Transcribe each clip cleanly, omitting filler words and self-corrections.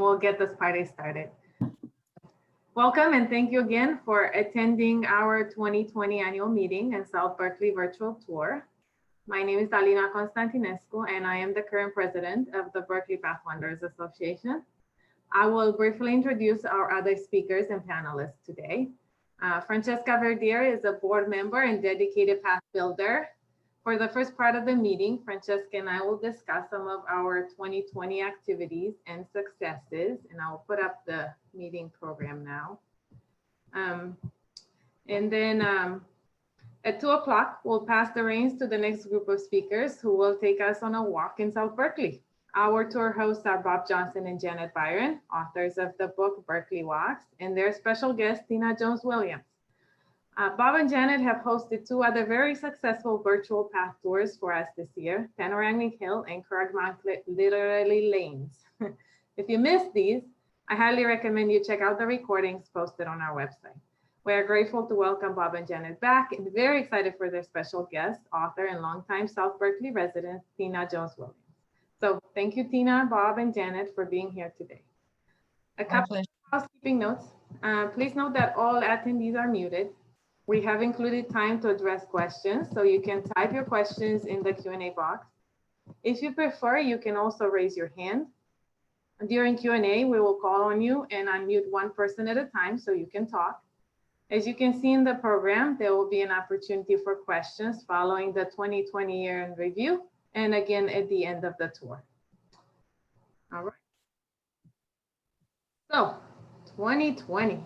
We'll get this party started. Welcome and thank you again for attending our 2020 annual meeting and South Berkeley virtual tour. My name is Alina Constantinescu and I am the current president of the Berkeley Path Wanderers Association. I will briefly introduce our other speakers and panelists today. Francesca Verdier is a board member and dedicated path builder. For the first part of the meeting, Francesca and I will discuss some of our 2020 activities and successes, and I will put up the meeting program now. And then at 2 o'clock, we'll pass the reins to the next group of speakers who will take us on a walk in South Berkeley. Our tour hosts are Bob Johnson and Janet Byron, authors of the book Berkeley Walks, and their special guest, Tina Jones-Williams. Bob and Janet have hosted two other very successful virtual path tours for us this year, Panoramic Hill and Cragmont Literally Lanes. If you missed these, I highly recommend you check out the recordings posted on our website. We are grateful to welcome Bob and Janet back and very excited for their special guest, author and longtime South Berkeley resident, Tina Jones-Williams. So thank you, Tina, Bob, and Janet for being here today. A couple of housekeeping notes. Please note that all attendees are muted. We have included time to address questions, so you can type your questions in the Q&A box. If you prefer, you can also raise your hand. During Q&A, we will call on you and unmute one person at a time so you can talk. As you can see in the program, there will be an opportunity for questions following the 2020 year in review and again at the end of the tour. All right. So 2020.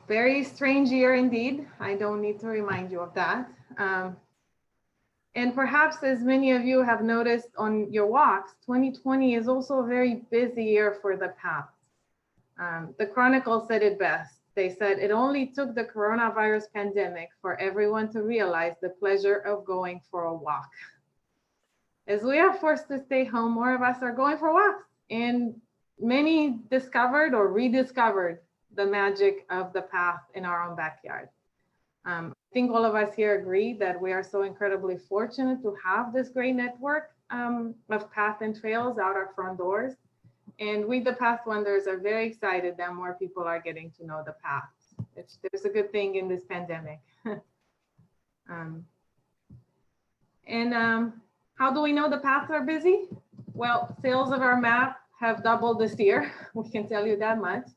Very strange year indeed. I don't need to remind you of that. And perhaps as many of you have noticed on your walks, 2020 is also a very busy year for the path. The Chronicle said it best. They said it only took the coronavirus pandemic for everyone to realize the pleasure of going for a walk. As we are forced to stay home, more of us are going for walks, and many discovered or rediscovered the magic of the path in our own backyard. I think all of us here agree that we are so incredibly fortunate to have this great network of path and trails out our front doors. And we, the Path Wanderers, are very excited that more people are getting to know the path. There's a good thing in this pandemic. How do we know the paths are busy? Well, sales of our map have doubled this year. We can tell you that much.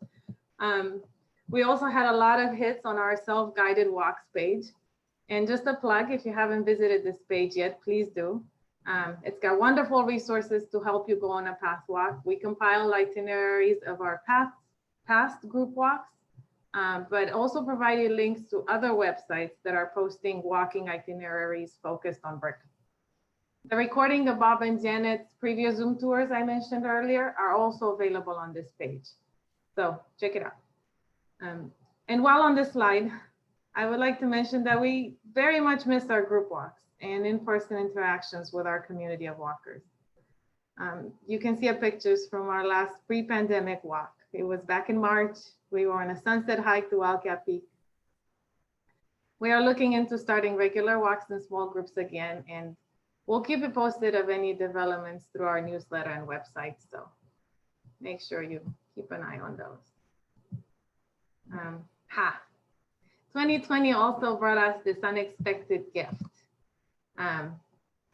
We also had a lot of hits on our self-guided walks page. And just a plug, if you haven't visited this page yet, please do. It's got wonderful resources to help you go on a path walk. We compile itineraries of our past group walks, but also provide you links to other websites that are posting walking itineraries focused on Berkeley. The recording of Bob and Janet's previous Zoom tours I mentioned earlier are also available on this page. So check it out. And while on this slide, I would like to mention that we very much miss our group walks and in-person interactions with our community of walkers. You can see pictures from our last pre-pandemic walk. It was back in March. We were on a sunset hike to Wildcat Peak. We are looking into starting regular walks in small groups again, and we'll keep you posted of any developments through our newsletter and website. So make sure you keep an eye on those. 2020 also brought us this unexpected gift.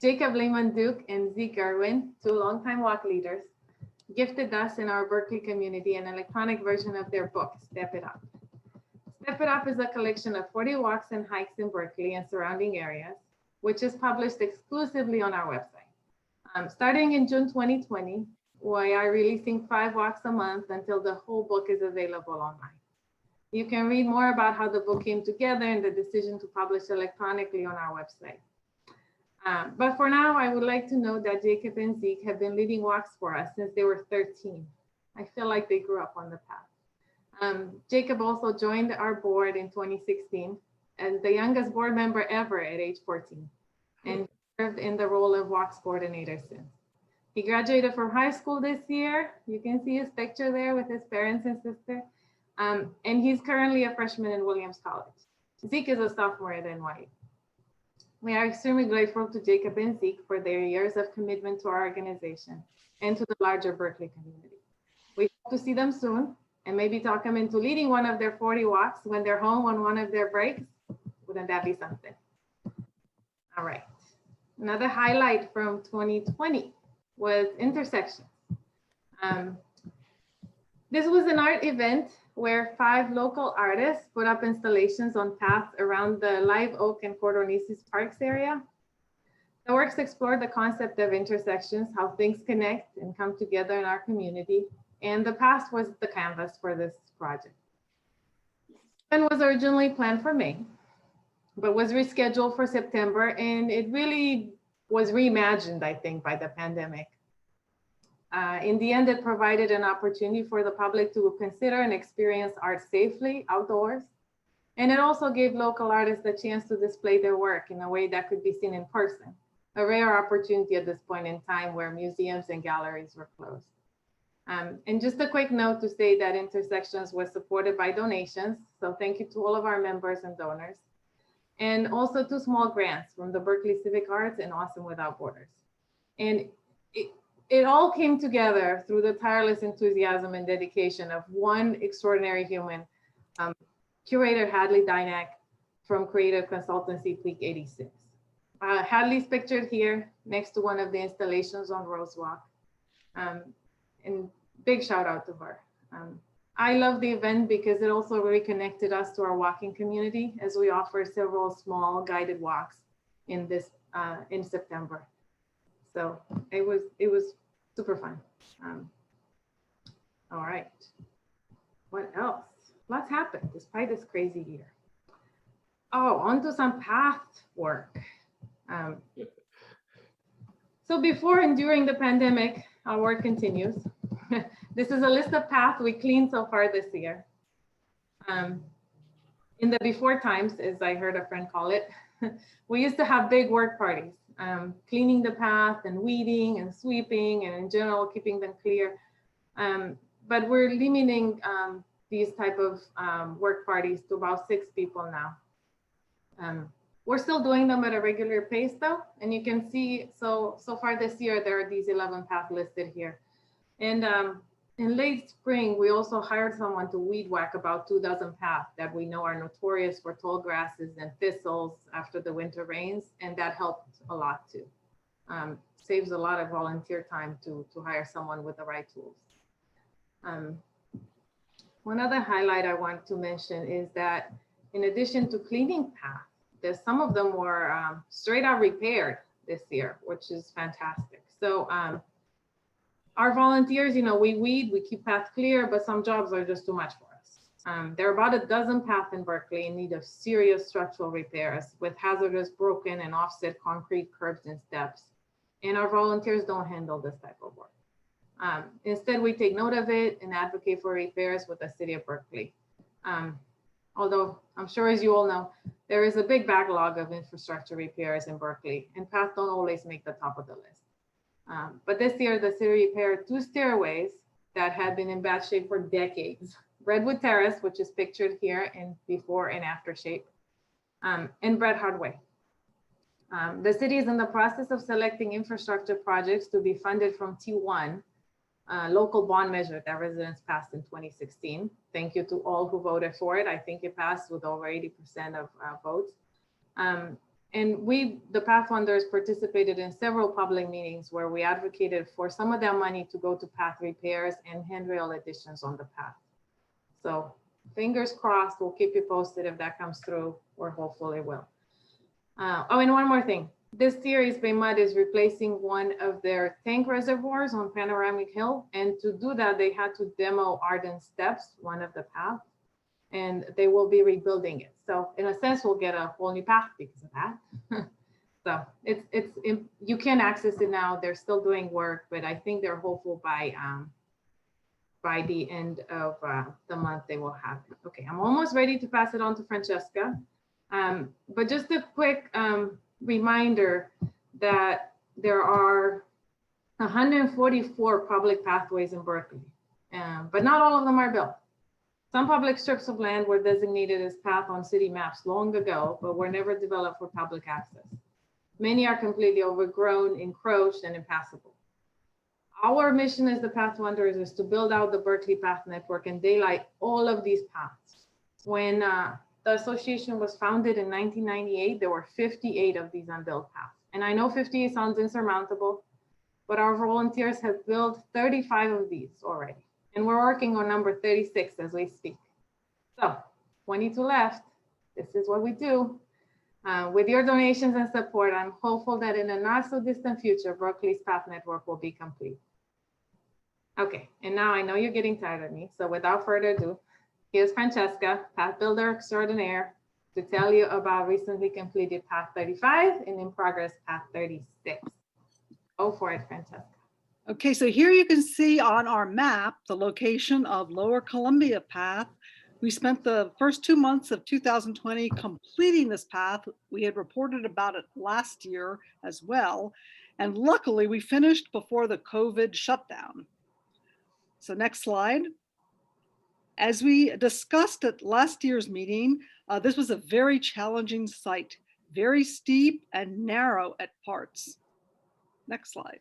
Jacob Lehman-Duke and Zeke Irwin, two longtime walk leaders, gifted us in our Berkeley community an electronic version of their book, Step It Up. Step It Up is a collection of 40 walks and hikes in Berkeley and surrounding areas, which is published exclusively on our website. Starting in June 2020, we are releasing 5 walks a month until the whole book is available online. You can read more about how the book came together and the decision to publish electronically on our website. But for now, I would like to note that Jacob and Zeke have been leading walks for us since they were 13. I feel like they grew up on the path. Jacob also joined our board in 2016 as the youngest board member ever at age 14 and served in the role of walks coordinator since. He graduated from high school this year. You can see his picture there with his parents and sister. And he's currently a freshman in Williams College. Zeke is a sophomore at NYU. We are extremely grateful to Jacob and Zeke for their years of commitment to our organization and to the larger Berkeley community. We hope to see them soon and maybe talk them into leading one of their 40 walks when they're home on one of their breaks. Wouldn't that be something? All right. Another highlight from 2020 was intersections. This was an art event where 5 local artists put up installations on paths around the Live Oak and Cordonices Parks area. The works explored the concept of intersections, how things connect and come together in our community. And the path was the canvas for this project. And was originally planned for May, but was rescheduled for September. And it really was reimagined, I think, by the pandemic. In the end, it provided an opportunity for the public to consider and experience art safely outdoors. And it also gave local artists the chance to display their work in a way that could be seen in person, a rare opportunity at this point in time where museums and galleries were closed. And just a quick note to say that Intersections was supported by donations. So thank you to all of our members and donors. And also 2 small grants from the Berkeley Civic Arts and Awesome Without Borders. And it all came together through the tireless enthusiasm and dedication of one extraordinary human, curator Hadley Dynack from creative consultancy Peak 86. Hadley's pictured here next to one of the installations on Rose Walk. And big shout out to her. I love the event because it also reconnected us to our walking community as we offer several small guided walks in September. So it was super fun. All right, what else? Lots happened despite this crazy year. Oh, on to some path work. So before and during the pandemic, our work continues. This is a list of paths we cleaned so far this year. In the before times, as I heard a friend call it, we used to have big work parties, cleaning the path and weeding and sweeping and in general, keeping them clear. But we're limiting these type of work parties to about 6 people now. We're still doing them at a regular pace though. And you can see, so far this year, there are these 11 paths listed here. And in late spring, we also hired someone to weed whack about 24 paths that we know are notorious for tall grasses and thistles after the winter rains. And that helped a lot too. Saves a lot of volunteer time to hire someone with the right tools. One other highlight I want to mention is that in addition to cleaning paths, some of them were straight out repaired this year, which is fantastic. So our volunteers, we weed, we keep paths clear, but some jobs are just too much for us. There are about 12 paths in Berkeley in need of serious structural repairs with hazardous broken and offset concrete curbs and steps. And our volunteers don't handle this type of work. Instead, we take note of it and advocate for repairs with the city of Berkeley. Although I'm sure, as you all know, there is a big backlog of infrastructure repairs in Berkeley, and paths don't always make the top of the list. But this year, the city repaired 2 stairways that had been in bad shape for decades. Redwood Terrace, which is pictured here in before and after shape, and Bret Harte Way. The city is in the process of selecting infrastructure projects to be funded from T1, local bond measure that residents passed in 2016. Thank you to all who voted for it. I think it passed with over 80% of votes. And the Path Wanderers participated in several public meetings where we advocated for some of that money to go to path repairs and handrail additions on the path. So fingers crossed, we'll keep you posted if that comes through, or hopefully it will. Oh, and one more thing. This year, East Bay Mud is replacing one of their tank reservoirs on Panoramic Hill. And to do that, they had to demo Arden Steps, one of the paths, and they will be rebuilding it. So in a sense, we'll get a whole new path because of that. So you can access it now. They're still doing work, but I think they're hopeful by the end of the month they will have it. Okay, I'm almost ready to pass it on to Francesca. But just a quick reminder that there are 144 public pathways in Berkeley, but not all of them are built. Some public strips of land were designated as path on city maps long ago, but were never developed for public access. Many are completely overgrown, encroached, and impassable. Our mission as the Path Wanderers is to build out the Berkeley Path Network and daylight all of these paths. When the association was founded in 1998, there were 58 of these unbuilt paths. And I know 58 sounds insurmountable, but our volunteers have built 35 of these already. And we're working on number 36 as we speak. So 22 left. This is what we do. With your donations and support, I'm hopeful that in a not so distant future, Berkeley's Path Network will be complete. Okay, and now I know you're getting tired of me. So without further ado, here's Francesca, Path Builder Extraordinaire, to tell you about recently completed Path 35 and in progress Path 36. Go for it, Francesca. Okay, so here you can see on our map the location of Lower Columbia Path. We spent the first 2 months of 2020 completing this path. We had reported about it last year as well. And luckily we finished before the COVID shutdown. So next slide. As we discussed at last year's meeting, this was a very challenging site, very steep and narrow at parts. Next slide.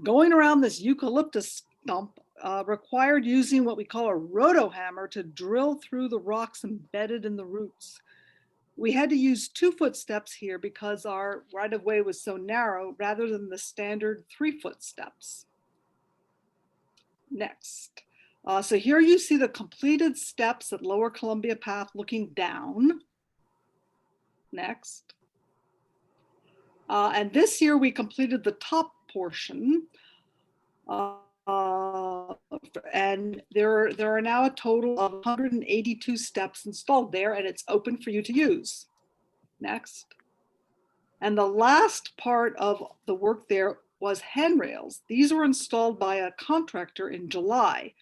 Going around this eucalyptus stump required using what we call a roto hammer to drill through the rocks embedded in the roots. We had to use 2-foot steps here because our right-of-way was so narrow rather than the standard 3-foot steps. Next. So here you see the completed steps at Lower Columbia Path looking down. Next. And this year we completed the top portion. And there are now a total of 182 steps installed there, and it's open for you to use. Next. And the last part of the work there was handrails. These were installed by a contractor in July.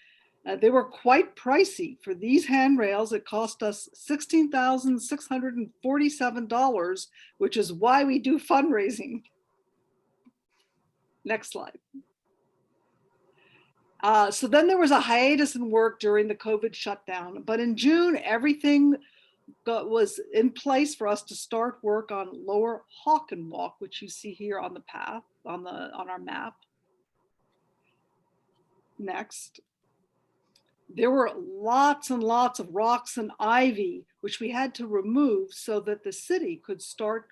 They were quite pricey. For these handrails, it cost us $16,647, which is why we do fundraising. Next slide. So then there was a hiatus in work during the COVID shutdown, but in June, everything was in place for us to start work on Lower Hawk and Walk, which you see here on the path, on our map. Next. There were lots and lots of rocks and ivy, which we had to remove so that the city could start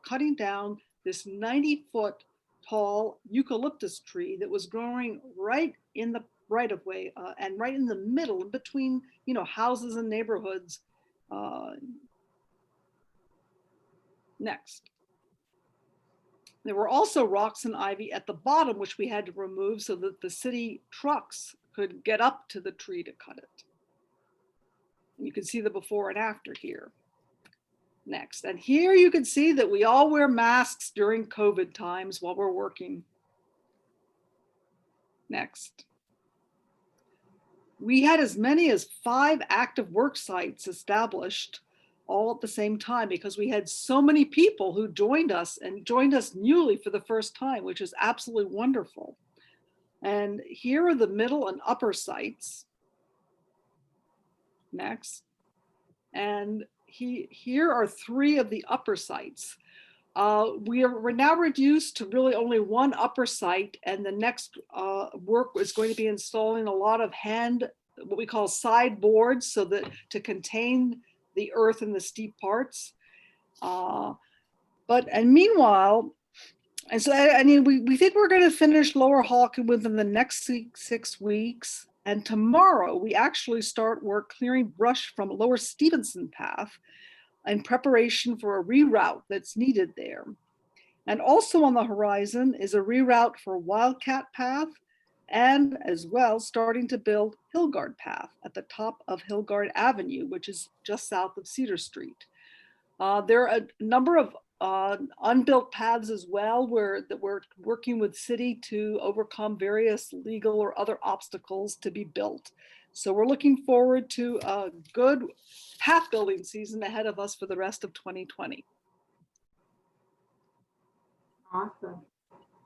cutting down this 90-foot tall eucalyptus tree that was growing right in the right-of-way and right in the middle, in between, houses and neighborhoods. Next. There were also rocks and ivy at the bottom, which we had to remove so that the city trucks could get up to the tree to cut it. And you can see the before and after here. Next, and here you can see that we all wear masks during COVID times while we're working. Next. We had as many as 5 active work sites established all at the same time because we had so many people who joined us newly for the first time, which is absolutely wonderful. And here are the middle and upper sites. Next. And here are 3 of the upper sites. We're now reduced to really only 1 upper site, and the next work is going to be installing a lot of what we call side boards, so that to contain the earth in the steep parts. Meanwhile, and so we think we're going to finish Lower Hawken within the next 6 weeks. And tomorrow we actually start work clearing brush from Lower Stevenson Path in preparation for a reroute that's needed there. And also on the horizon is a reroute for Wildcat Path, and as well starting to build Hillgard Path at the top of Hillgard Avenue, which is just south of Cedar Street. There are a number of unbuilt paths as well that we're working with city to overcome various legal or other obstacles to be built. So we're looking forward to a good path building season ahead of us for the rest of 2020. Awesome.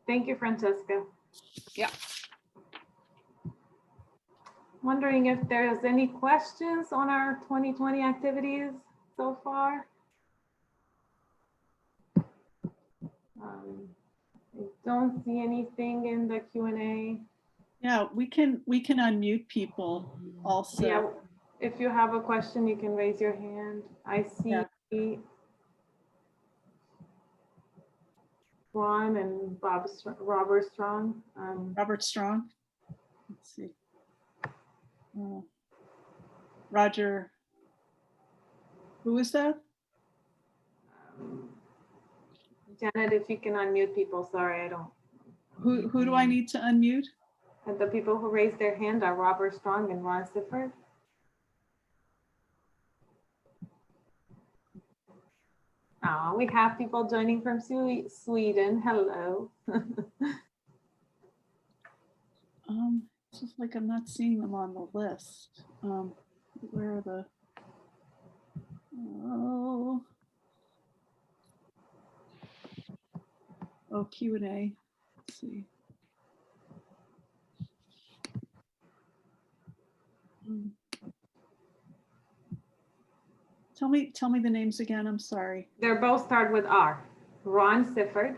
Thank you, Francesca. Yeah. Wondering if there's any questions on our 2020 activities so far. I don't see anything in the Q&A. Yeah, we can unmute people also. Yeah, if you have a question, you can raise your hand. I see Ron and Robert Strong. Robert Strong. Let's see. Roger. Who is that? Janet, if you can unmute people, sorry, I don't. Who do I need to unmute? And the people who raised their hand are Robert Strong and Ron Sifford. Oh, we have people joining from Sweden. Hello. It's just like I'm not seeing them on the list. Where are the? Oh, Q&A. Let's see. Tell me the names again. I'm sorry. They're both start with R. Ron Sifford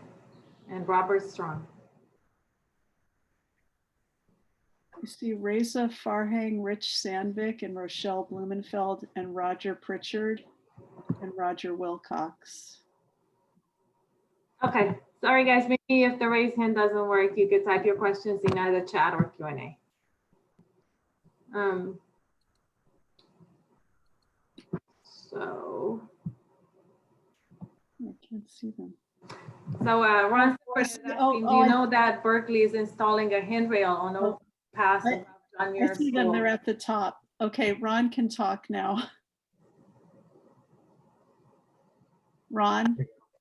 and Robert Strong. I see Reza Farhang, Rich Sandvik, and Rochelle Blumenfeld, and Roger Pritchard, and Roger Wilcox. Okay, sorry guys, maybe if the raise hand doesn't work, you could type your questions in either chat or Q&A. So I can't see them. So Ron, do you know that Berkeley is installing a handrail on Oak Path on your I see them, they're at the top. Okay, Ron can talk now. Ron?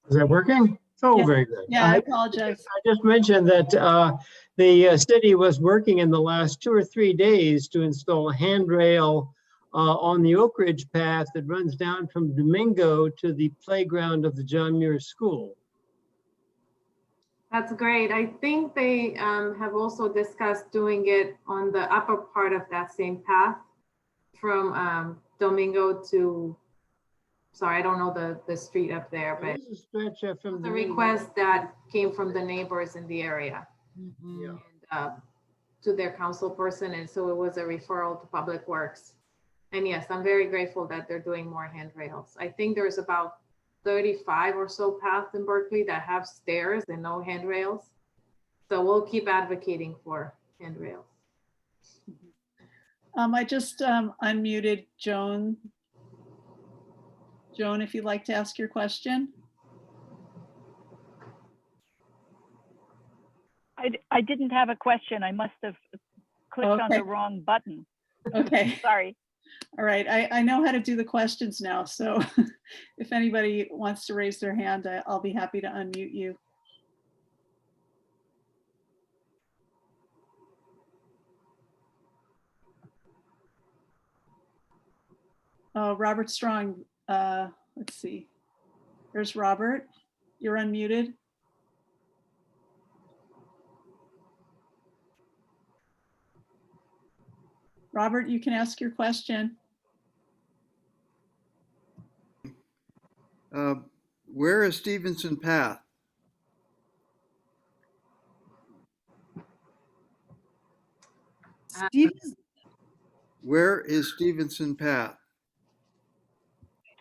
Is that working? Oh, yeah. Very good. Yeah, I apologize. I just mentioned that the city was working in the last 2 or 3 days to install a handrail on the Oak Ridge path that runs down from Domingo to the playground of the John Muir School. That's great. I think they have also discussed doing it on the upper part of that same path from Domingo to, sorry, I don't know the street up there, but There's a stretch from the request that came from the neighbors in the area Yeah. and, to their council person. And so it was a referral to Public Works. And yes, I'm very grateful that they're doing more handrails. I think there's about 35 or so paths in Berkeley that have stairs and no handrails. So we'll keep advocating for handrails. I just unmuted Joan. Joan, if you'd like to ask your question. I didn't have a question. I must have clicked on the wrong button. Okay. Sorry. All right, I know how to do the questions now, so if anybody wants to raise their hand, I'll be happy to unmute you. Robert Strong, let's see. There's Robert, you're unmuted. Robert, you can ask your question. Where is Stevenson Path? Where is Stevenson Path?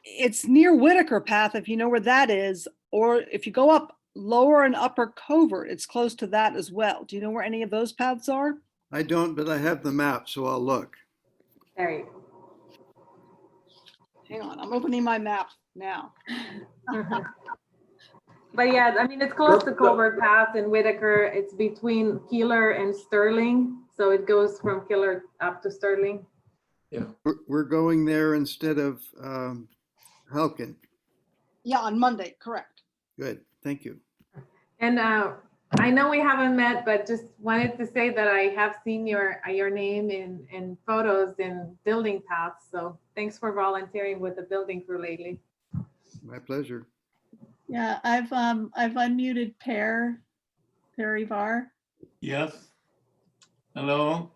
It's near Whitaker Path, if you know where that is, or if you go up Lower and Upper Covert, it's close to that as well. Do you know where any of those paths are? I don't, but I have the map, so I'll look. There you go. Hang on, I'm opening my map now. But yeah, I mean, it's close to Covert Path in Whitaker. It's between Keeler and Sterling. So it goes from Keeler up to Sterling. Yeah. We're going there instead of Halkin. Yeah, on Monday, correct. Good, thank you. And I know we haven't met, but just wanted to say that I have seen your name in photos in building paths. So thanks for volunteering with the building crew lately. My pleasure. Yeah, I've unmuted Perry Var. Yes. Hello.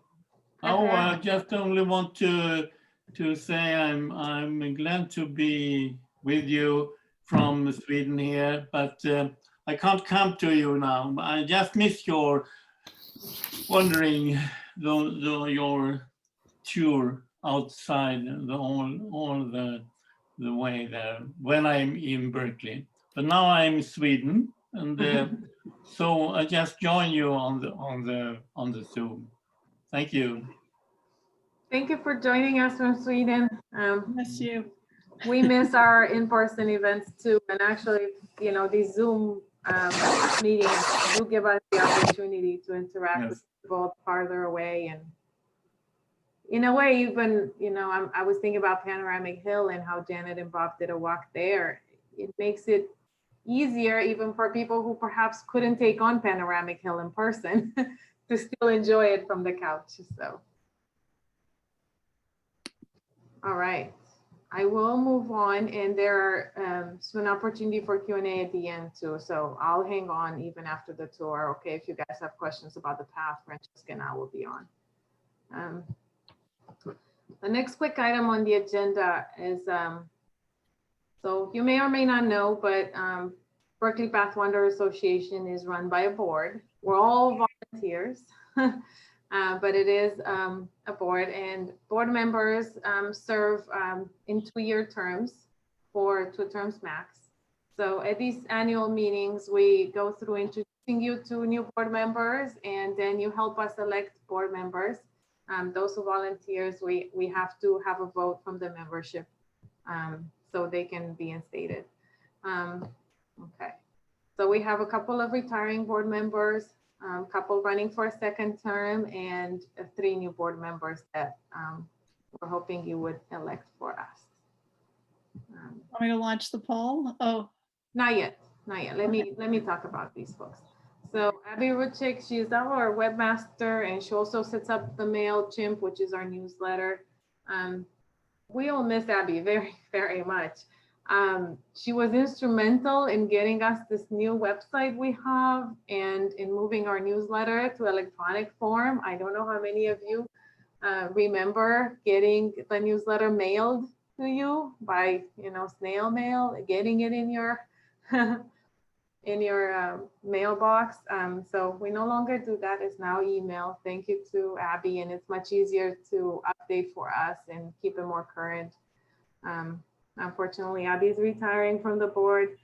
Oh, I just only want to say I'm glad to be with you from Sweden here, but I can't come to you now. I just missed your wandering your tour outside all the way there when I'm in Berkeley. But now I'm in Sweden, and so I just join you on the Zoom. Thank you. Thank you for joining us from Sweden. Miss you. We miss our in-person events too. And actually, you know, these Zoom meetings do give us the opportunity to interact Yes. with people farther away. And in a way, even, you know, I was thinking about Panoramic Hill and how Janet and Bob did a walk there. It makes it easier even for people who perhaps couldn't take on Panoramic Hill in person to still enjoy it from the couch. So, all right. I will move on, and there are an opportunity for Q&A at the end too. So I'll hang on even after the tour. Okay, if you guys have questions about the path, Francesca and I will be on. The next quick item on the agenda is, so you may or may not know, but Berkeley Path Wanderers Association is run by a board. We're all volunteers. But it is a board, and board members serve in 2-year terms for 2 terms max. So at these annual meetings, we go through introducing you to new board members, and then you help us elect board members. Those who volunteers, we have to have a vote from the membership so they can be instated. Okay, so we have a couple of retiring board members, couple running for a 2nd term, and 3 new board members that we're hoping you would elect for us. Want me to launch the poll? Oh, Not yet, not yet. Let me talk about these folks. So Abby Ruchik, she's our webmaster, and she also sets up the MailChimp, which is our newsletter. We all miss Abby very, very much. She was instrumental in getting us this new website we have and in moving our newsletter to electronic form. I don't know how many of you remember getting the newsletter mailed to you by, you know, snail mail, getting it in your in your mailbox. So we no longer do that. It's now email. Thank you to Abby, and it's much easier to update for us and keep it more current. Unfortunately, Abby's retiring from the board,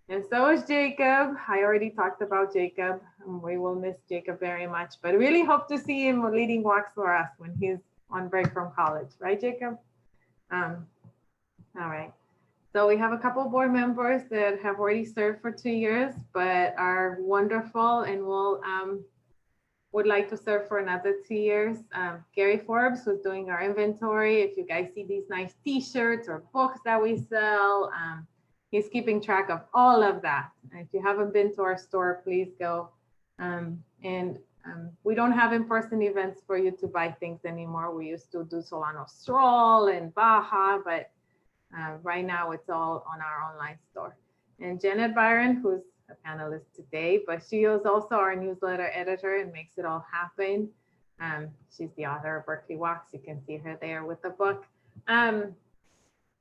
and so is Jacob. I already talked about Jacob. We will miss Jacob very much, but really hope to see him leading walks for us when he's on break from college, right, Jacob? All right. So we have a couple of board members that have already served for 2 years, but are wonderful and will would like to serve for another 2 years. Gary Forbes, who's doing our inventory. If you guys see these nice t-shirts or books that we sell, he's keeping track of all of that. And if you haven't been to our store, please go. We don't have in-person events for you to buy things anymore. We used to do Solano Stroll and Baja, but right now it's all on our online store. And Janet Byron, who's a panelist today, but she is also our newsletter editor and makes it all happen. She's the author of Berkeley Walks. You can see her there with the book.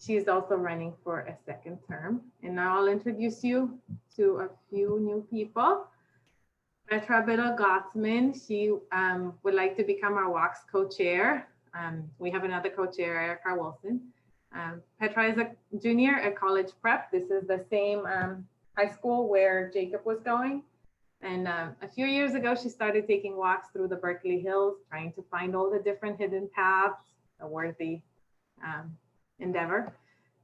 She's also running for a 2nd term. And now I'll introduce you to a few new people. Petra Biddle-Gottman, she would like to become our Walks co-chair. We have another co-chair, Erica Wilson. Petra is a junior at college prep. This is the same high school where Jacob was going. And a few years ago, she started taking walks through the Berkeley Hills, trying to find all the different hidden paths, a worthy endeavor.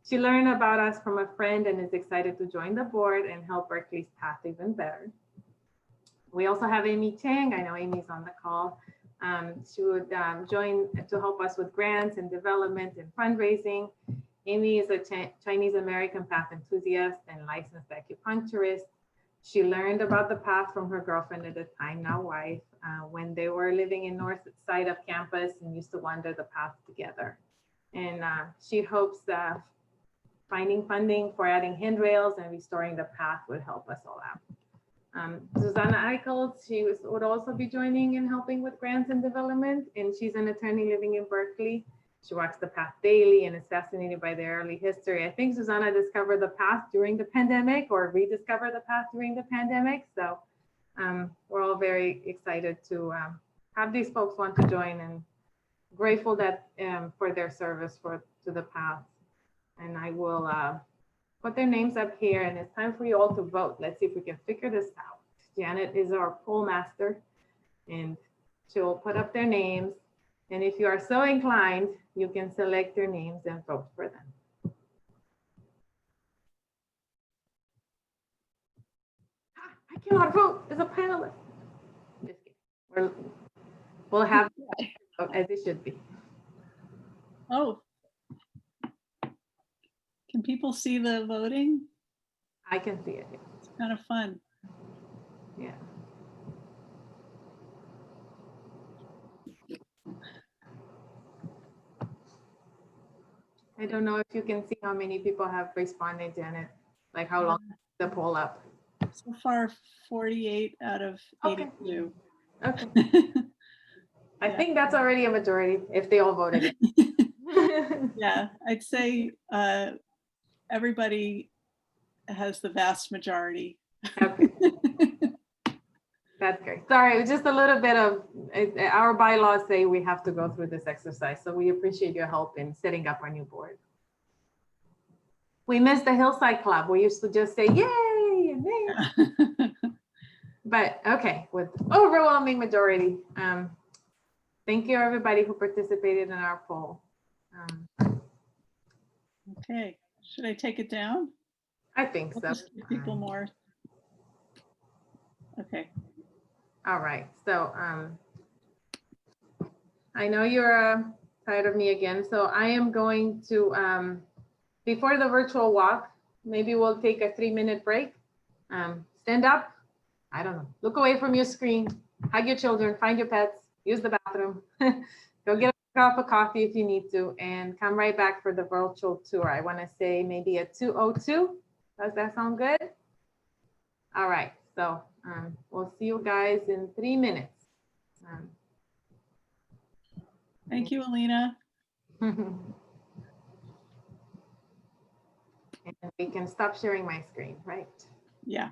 She learned about us from a friend and is excited to join the board and help Berkeley's path even better. We also have Amy Chang. I know Amy's on the call. She would join to help us with grants and development and fundraising. Amy is a Chinese American path enthusiast and licensed acupuncturist. She learned about the path from her girlfriend at the time, now wife, when they were living in north side of campus and used to wander the path together. And she hopes that finding funding for adding handrails and restoring the path would help us all out. Susanna Eichelt, she would also be joining and helping with grants and development, and she's an attorney living in Berkeley. She walks the path daily and is fascinated by the early history. I think Susanna discovered the path during the pandemic or rediscovered the path during the pandemic. So we're all very excited to have these folks want to join, and grateful that for their service to the path. And I will put their names up here, and it's time for you all to vote. Let's see if we can figure this out. Janet is our poll master, and she'll put up their names. And if you are so inclined, you can select their names and vote for them. I cannot vote as a panelist. Just kidding. We'll have as it should be. Oh. Can people see the voting? I can see it. It's kind of fun. Yeah. I don't know if you can see how many people have responded, Janet, like how long the poll up. So far, 48 out of Okay. 82. Okay. I Yeah. think that's already a majority if they all voted. Yeah, I'd say everybody has the vast majority. Okay, that's great. Sorry, it was just a little bit of, our bylaws say we have to go through this exercise, so we appreciate your help in setting up our new board. We missed the Hillside Club. We used to just say, yay, and yay. But okay, with overwhelming majority. Thank you, everybody who participated in our poll. Okay, should I take it down? I think I'll so. just give people more. Okay. All right, so I know you're tired of me again, so I am going to, before the virtual walk, maybe we'll take a 3-minute break. Stand up, I don't know, look away from your screen, hug your children, find your pets, use the bathroom, go get a cup of coffee if you need to, and come right back for the virtual tour. I want to say maybe at 2:02. Does that sound good? All right, so we'll see you guys in 3 minutes. Thank you, Alina. And we can stop sharing my screen, right? Yeah.